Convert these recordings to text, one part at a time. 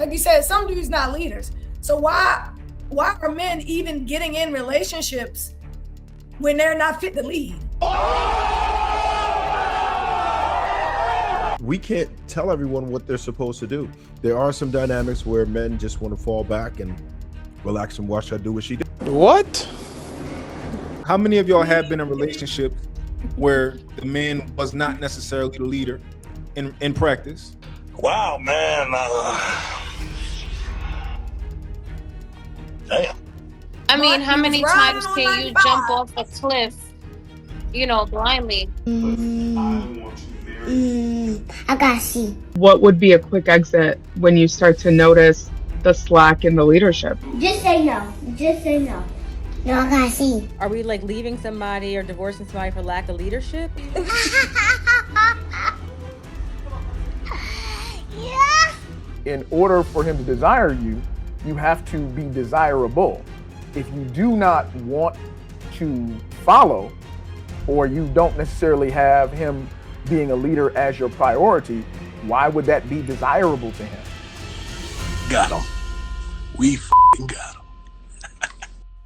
like you said, some dudes not leaders. So why are men even getting in relationships when they're not fit to lead? We can't tell everyone what they're supposed to do. There are some dynamics where men just want to fall back and relax and watch her do what she do. What? How many of y'all have been in relationships where the man was not necessarily the leader in practice? Wow, man. Damn. I mean, how many times can you jump off a cliff, blindly? I gotta see. What would be a quick exit when you start to notice the slack in the leadership? Just say no. Just say no. No, I gotta see. Are we like leaving somebody or divorcing somebody for lack of leadership? Yeah. In order for him to desire you, you have to be desirable. If you do not want to follow, or you don't necessarily have him being a leader as your priority, why would that be desirable to him? Got him. We got him.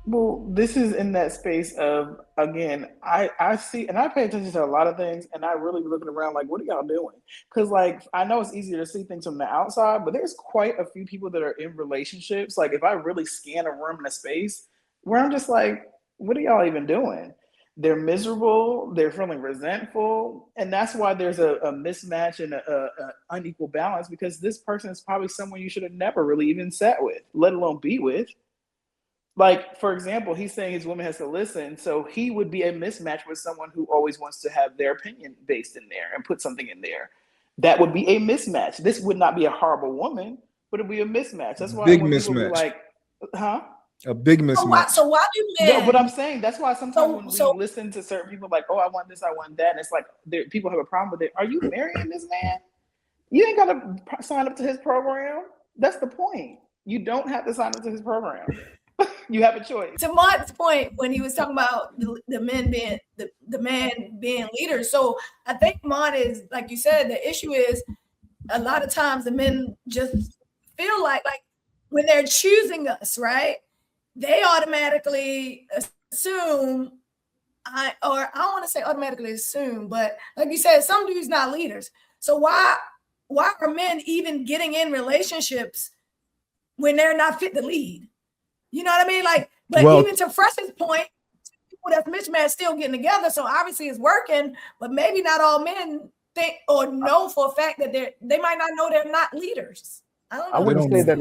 Well, this is in that space of, again, I see, and I pay attention to a lot of things, and I really be looking around like, what are y'all doing? Because, like, I know it's easier to see things from the outside, but there's quite a few people that are in relationships. Like, if I really scan a room and a space, where I'm just like, what are y'all even doing? They're miserable, they're feeling resentful, and that's why there's a mismatch and a unequal balance, because this person is probably someone you should have never really even sat with, let alone be with. Like, for example, he's saying his woman has to listen, so he would be a mismatch with someone who always wants to have their opinion based in there and put something in there. That would be a mismatch. This would not be a horrible woman, but it'd be a mismatch. That's why big when people be mismatch. like, huh? A big mismatch. So why do men? No, but I'm saying that's why sometimes when we listen to certain people like, oh, I want this, I want that, and it's like people have a problem with it. Are you marrying this man? You ain't got to sign up to his program. That's the point. You don't have to sign up to his program. You have a choice. To Mott's point, when he was talking about the men being the man being leaders, so I think Mott is, like you said, the issue is a lot of times the men just feel like when they're choosing us, right? They automatically assume, I don't want to say automatically assume, but like you said, some dudes not leaders. So why are men even getting in relationships when they're not fit to lead? You know what I mean? Like, but even to Fresh's point, people that's mismatched still getting together. So obviously it's working, but maybe not all men think or know for a fact that they might not know they're not leaders. I don't know. I wouldn't say that.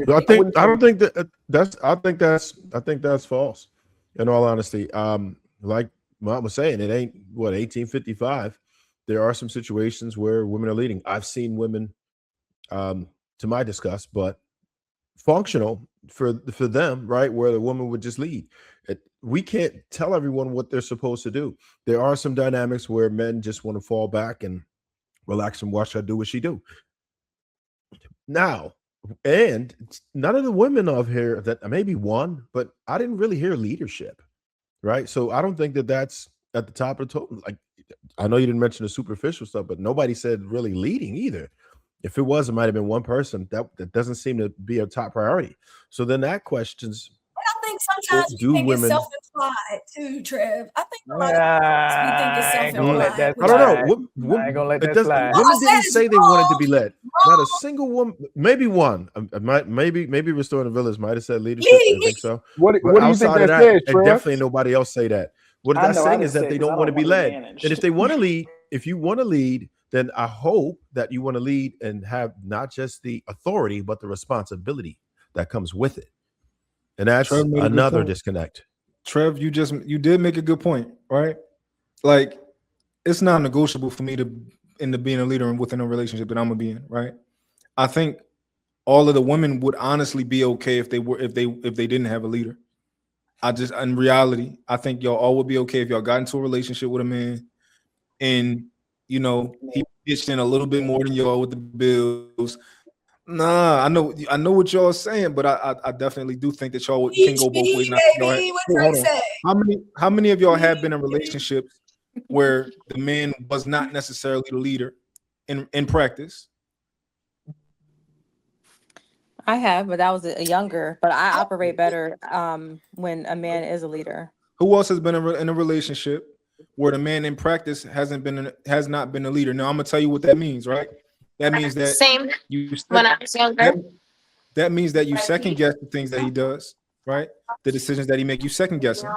I think that's false. In all honesty, like Mom was saying, it ain't 1855. There are some situations where women are leading. I've seen women, to my disgust, but functional for them, right? Where the woman would just lead. We can't tell everyone what they're supposed to do. There are some dynamics where men just want to fall back and relax and watch her do what she do. Now, and none of the women of here, that maybe one, but I didn't really hear leadership, right? So I don't think that that's at the top of the total. Like, I know you didn't mention the superficial stuff, but nobody said really leading either. If it was, it might have been one person. That doesn't seem to be a top priority. So then that questions. I think sometimes you think it's self-implied too, Trev. I think a lot of times we think it's self-implied. I don't know. I ain't gonna let that slide. Women didn't say they wanted to be led. Not a single woman. Maybe one. Maybe Restoring the Village might have said leadership. I think so. What do you think that says, and definitely nobody else say that. What that's saying is that they don't want to be led. And if they want to lead, if you want to lead, then I hope that you want to lead and have not just the authority, but the responsibility that comes with it. And that's another disconnect. Trev, you did make a good point, right? Like, it's not negotiable for me to end up being a leader within a relationship that I'm gonna be in, right? I think all of the women would honestly be okay if they didn't have a leader. In reality, I think y'all all would be okay if y'all got into a relationship with a man and he pitched in a little bit more than y'all with the bills. Nah, I know what y'all are saying, but I definitely do think that y'all can go both ways. How many of y'all have been in relationships where the man was not necessarily the leader in practice? I have, but that was a younger. But I operate better when a man is a leader. Who else has been in a relationship where the man in practice has not been a leader? Now I'm gonna tell you what that means, right? That means that Same you when I was younger. that means that you second guess the things that he does, right? The decisions that he make, you second guess him,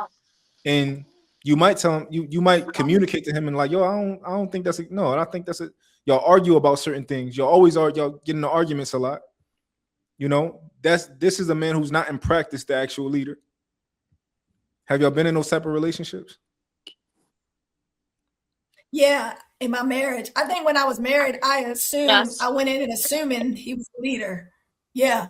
and you might tell him, you might communicate to him and like, yo, I don't think that's no, I think that's it. Y'all argue about certain things. Y'all get into arguments a lot. You know, this is a man who's not in practice the actual leader. Have y'all been in those type of relationships? Yeah, in my marriage. I think when I was married, I went in and assuming he was the leader. Yeah.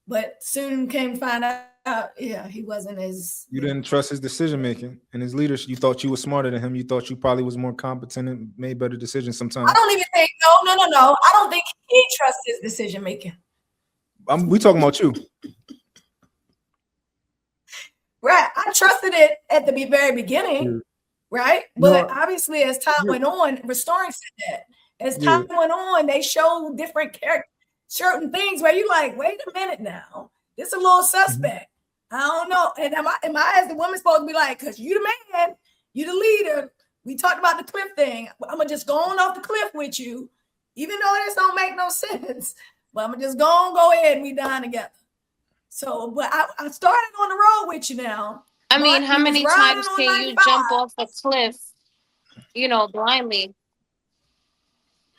But soon came to find out, yeah, he wasn't as. You didn't trust his decision making and his leadership. You thought you were smarter than him. You thought you probably was more competent and made better decisions sometimes. I don't even think, no. I don't think he trusts his decision making. We talking about you. Right. I trusted it at the very beginning, right? But obviously, as time went on, Restoring said that. As time went on, they showed different certain things where you like, wait a minute now, this is a little suspect. I don't know. And am I as the woman supposed to be like, because you the man, you the leader. We talked about the cliff thing. I'm gonna just go on off the cliff with you, even though this don't make no sense. But I'm gonna just go ahead and we die together. So, but I started on the road with you now. I mean, how many times can you jump off a cliff, blindly?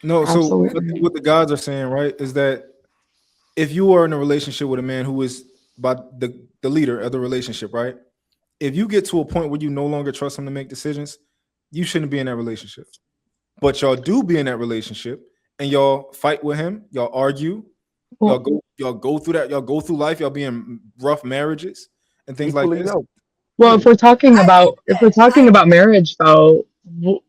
No, so what the gods are saying, right, is that if you are in a relationship with a man who is the leader of the relationship, right? If you get to a point where you no longer trust him to make decisions, you shouldn't be in that relationship. But y'all do be in that relationship and y'all fight with him, y'all argue, y'all go through that, y'all go through life, y'all be in rough marriages and things like this. Well, if we're talking about marriage, though,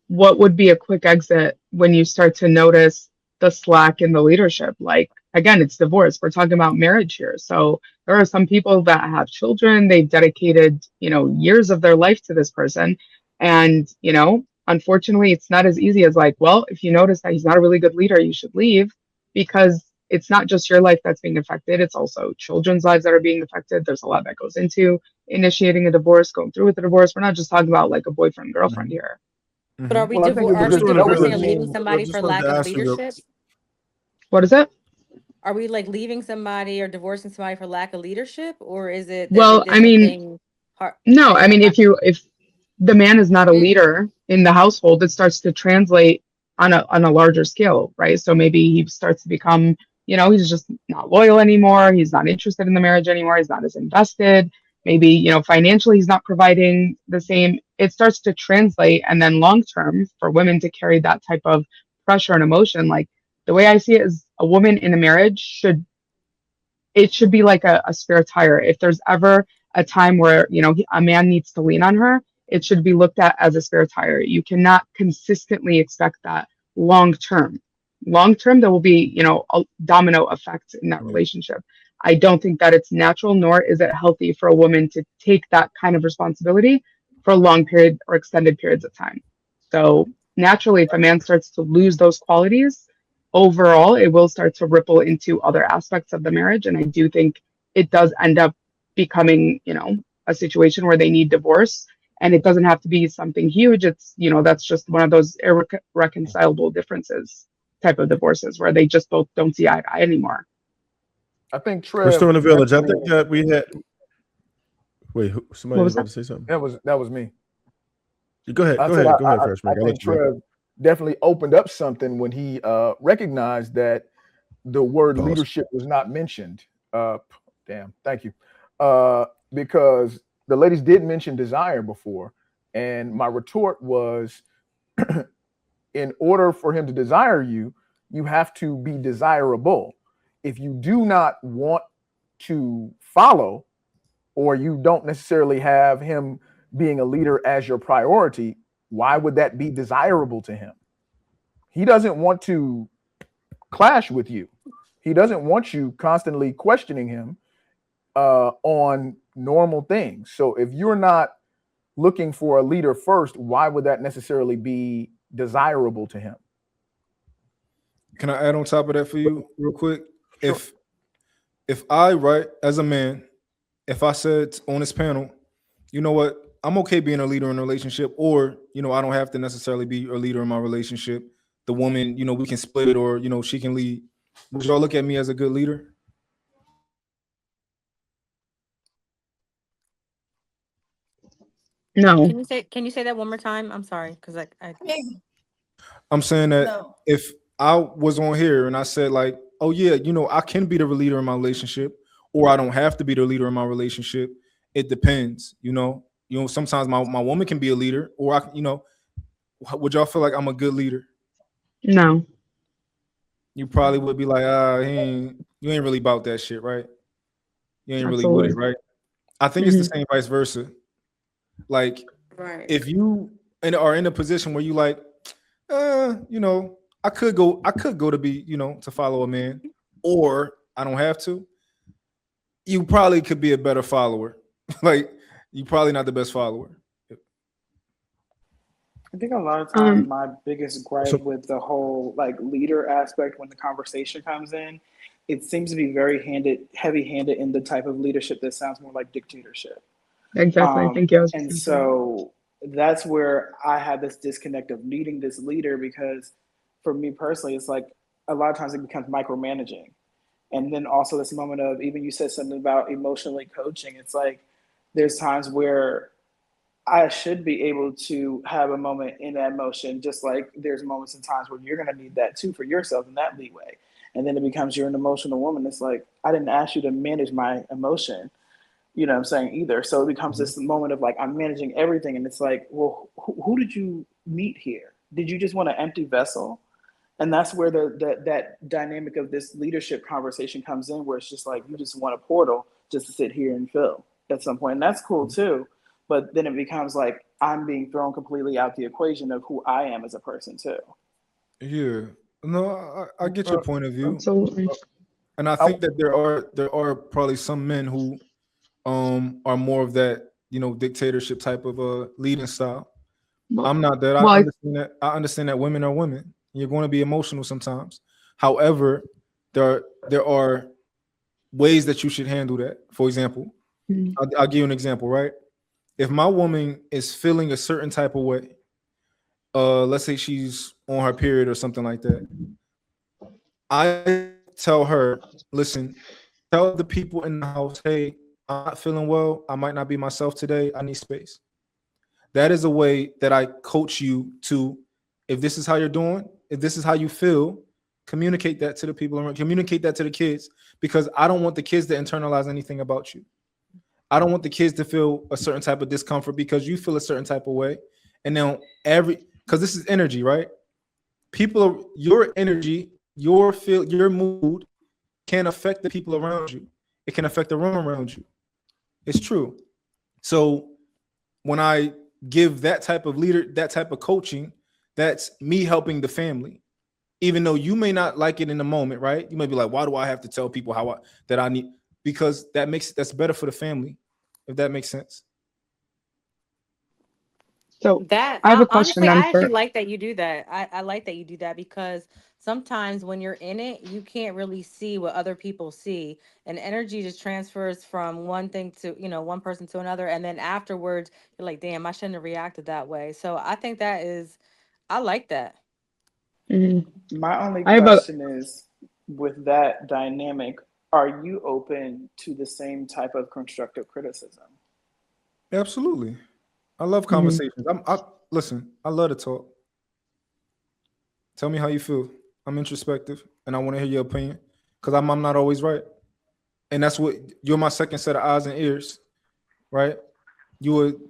what would be a quick exit when you start to notice the slack in the leadership? Like, again, it's divorce. We're talking about marriage here. So there are some people that have children. They've dedicated, years of their life to this person. And, unfortunately, it's not as easy as like, well, if you notice that he's not a really good leader, you should leave, because it's not just your life that's being affected. It's also children's lives that are being affected. There's a lot that goes into initiating a divorce, going through with a divorce. We're not just talking about like a boyfriend, girlfriend here. But are we divorcing or leaving somebody for lack of leadership? What is it? Are we like leaving somebody or divorcing somebody for lack of leadership, or is it? Well, I mean, no. I mean, if the man is not a leader in the household, it starts to translate on a larger scale, right? So maybe he starts to become, he's just not loyal anymore. He's not interested in the marriage anymore. He's not as invested. Maybe, financially he's not providing the same. It starts to translate. And then long term, for women to carry that type of pressure and emotion, like the way I see it is, a woman in a marriage should be like a spare tire. If there's ever a time where, a man needs to lean on her, it should be looked at as a spare tire. You cannot consistently expect that long term. Long term, there will be, a domino effect in that relationship. I don't think that it's natural, nor is it healthy for a woman to take that kind of responsibility for a long period or extended periods of time. So naturally, if a man starts to lose those qualities, overall, it will start to ripple into other aspects of the marriage. And I do think it does end up becoming, a situation where they need divorce. And it doesn't have to be something huge. It's, that's just one of those irreconcilable differences type of divorces where they just both don't see eye to eye anymore. I think We're still in the village. I think that we had. Wait, somebody was about to say something. That was me. Go ahead. Go ahead first, Mike. I think Trev definitely opened up something when he recognized that the word leadership was not mentioned. Thank you. Because the ladies did mention desire before, and my retort was, in order for him to desire you, you have to be desirable. If you do not want to follow, or you don't necessarily have him being a leader as your priority, why would that be desirable to him? He doesn't want to clash with you. He doesn't want you constantly questioning him on normal things. So if you're not looking for a leader first, why would that necessarily be desirable to him? Can I add on top of that for you real quick? Sure. if I, right, as a man, if I said on this panel, you know what, I'm okay being a leader in a relationship, or I don't have to necessarily be a leader in my relationship. The woman, we can split it, or she can lead. Would y'all look at me as a good leader? No. Can you say that one more time? I'm sorry, because I'm saying that No. if I was on here and I said like, oh yeah, I can be the leader in my relationship, or I don't have to be the leader in my relationship. It depends, sometimes my woman can be a leader, or would y'all feel like I'm a good leader? No. You probably would be like, you ain't really about that shit, right? You ain't really with it, Absolutely. right? I think it's the same vice versa. Like, right. if you are in a position where you like, I could go to be, to follow a man, or I don't have to. You probably could be a better follower. Like, you probably not the best follower. I think a lot of times my biggest gripe with the whole like leader aspect when the conversation comes in, it seems to be very heavy-handed in the type of leadership that sounds more like dictatorship. Exactly. Thank you. And so that's where I have this disconnect of needing this leader, because for me personally, it's like a lot of times it becomes micromanaging. And then also this moment of, even you said something about emotionally coaching. It's like there's times where I should be able to have a moment in that emotion, just like there's moments and times where you're going to need that too for yourself in that leeway. And then it becomes you're an emotional woman. It's like, I didn't ask you to manage my emotion, what I'm saying, either. So it becomes this moment of like, I'm managing everything. And it's like, well, who did you meet here? Did you just want an empty vessel? And that's where that dynamic of this leadership conversation comes in, where it's just like, you just want a portal just to sit here and fill at some point. And that's cool too. But then it becomes like I'm being thrown completely out the equation of who I am as a person too. Yeah, no, I get your point of view. Absolutely. And I think that there are probably some men who are more of that, dictatorship type of leading style. I'm not that. I understand that women are women. You're going to be emotional sometimes. However, there are ways that you should handle that. For example, I'll give you an example, right? If my woman is feeling a certain type of way, let's say she's on her period or something like that, I tell her, listen, tell the people in the house, hey, I'm not feeling well. I might not be myself today. I need space. That is a way that I coach you to, if this is how you're doing, if this is how you feel, communicate that to the people around, communicate that to the kids, because I don't want the kids to internalize anything about you. I don't want the kids to feel a certain type of discomfort because you feel a certain type of way. And then because this is energy, right? Your energy, your mood can affect the people around you. It can affect the room around you. It's true. So when I give that type of leader, that type of coaching, that's me helping the family. Even though you may not like it in the moment, right? You may be like, why do I have to tell people that I need? Because that's better for the family, if that makes sense. So That I have a question honestly, then I for actually like that you do that. I like that you do that, because sometimes when you're in it, you can't really see what other people see, and energy just transfers from one thing to one person to another, and then afterwards you're like, damn, I shouldn't have reacted that way. So I think I like that. My only I have a question is, with that dynamic, are you open to the same type of constructive criticism? Absolutely. I love conversations. Listen, I love to talk. Tell me how you feel. I'm introspective and I want to hear your opinion, because I'm not always right. And that's what you're, my second set of eyes and ears, right?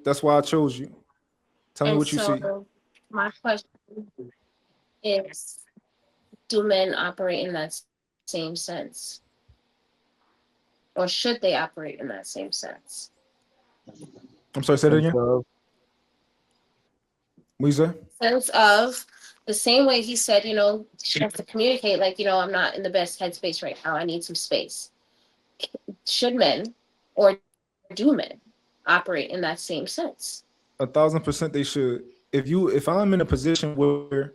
That's why I chose you. Tell me And what you see. so my question is, do men operate in that same sense? Or should they operate in that same sense? I'm sorry, say that again. What you say? Sense of the same way he said, she has to communicate, like, I'm not in the best headspace right now. I need some space. Should men, or do men, operate in that same sense? 1,000% they should. If I'm in a position where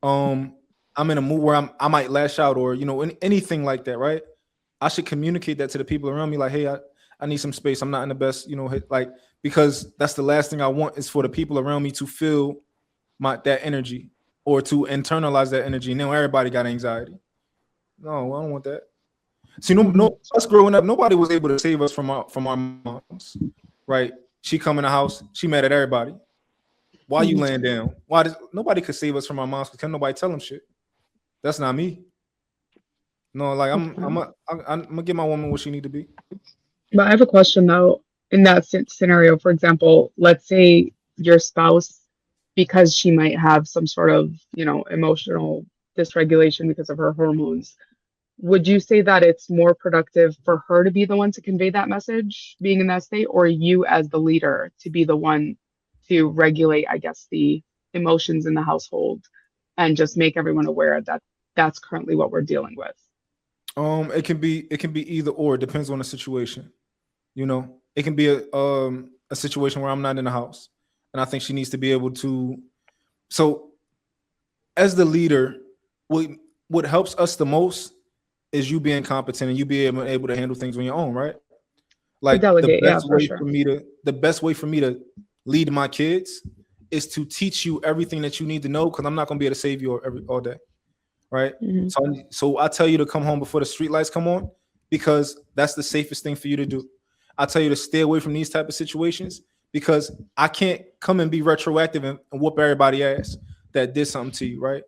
I'm in a mood where I might lash out, or anything like that, right? I should communicate that to the people around me, like, hey, I need some space. I'm not in the best, like, because that's the last thing I want is for the people around me to feel that energy or to internalize that energy. And now everybody got anxiety. No, I don't want that. See, no, us growing up, nobody was able to save us from our moms, right? She come in the house, she mad at everybody. Why you laying down? Nobody could save us from our moms? Because can't nobody tell them shit. That's not me. No, like I'm gonna give my woman what she need to be. But I have a question though. In that scenario, for example, let's say your spouse, because she might have some sort of, emotional dysregulation because of her hormones, would you say that it's more productive for her to be the one to convey that message, being in that state, or you as the leader to be the one to regulate, I guess, the emotions in the household and just make everyone aware that that's currently what we're dealing with? It can be either or. It depends on the situation. It can be a situation where I'm not in the house, and I think she needs to be able to. So, as the leader, what helps us the most is you being competent and you being able to handle things on your own, right? Like delegate, the best yeah, for way sure. the best way for me to lead my kids is to teach you everything that you need to know, because I'm not gonna be able to save you all day. Right. So I tell you to come home before the street lights come on, because that's the safest thing for you to do. I tell you to stay away from these type of situations, because I can't come and be retroactive and whoop everybody ass that did something to you. Right.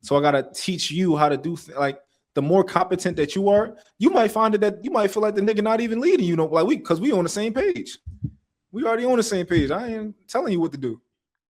So I got to teach you how to do like, the more competent that you are, you might find that you might feel like the nigga not even leading, like because we on the same page. We already on the same page. I ain't telling you what to do.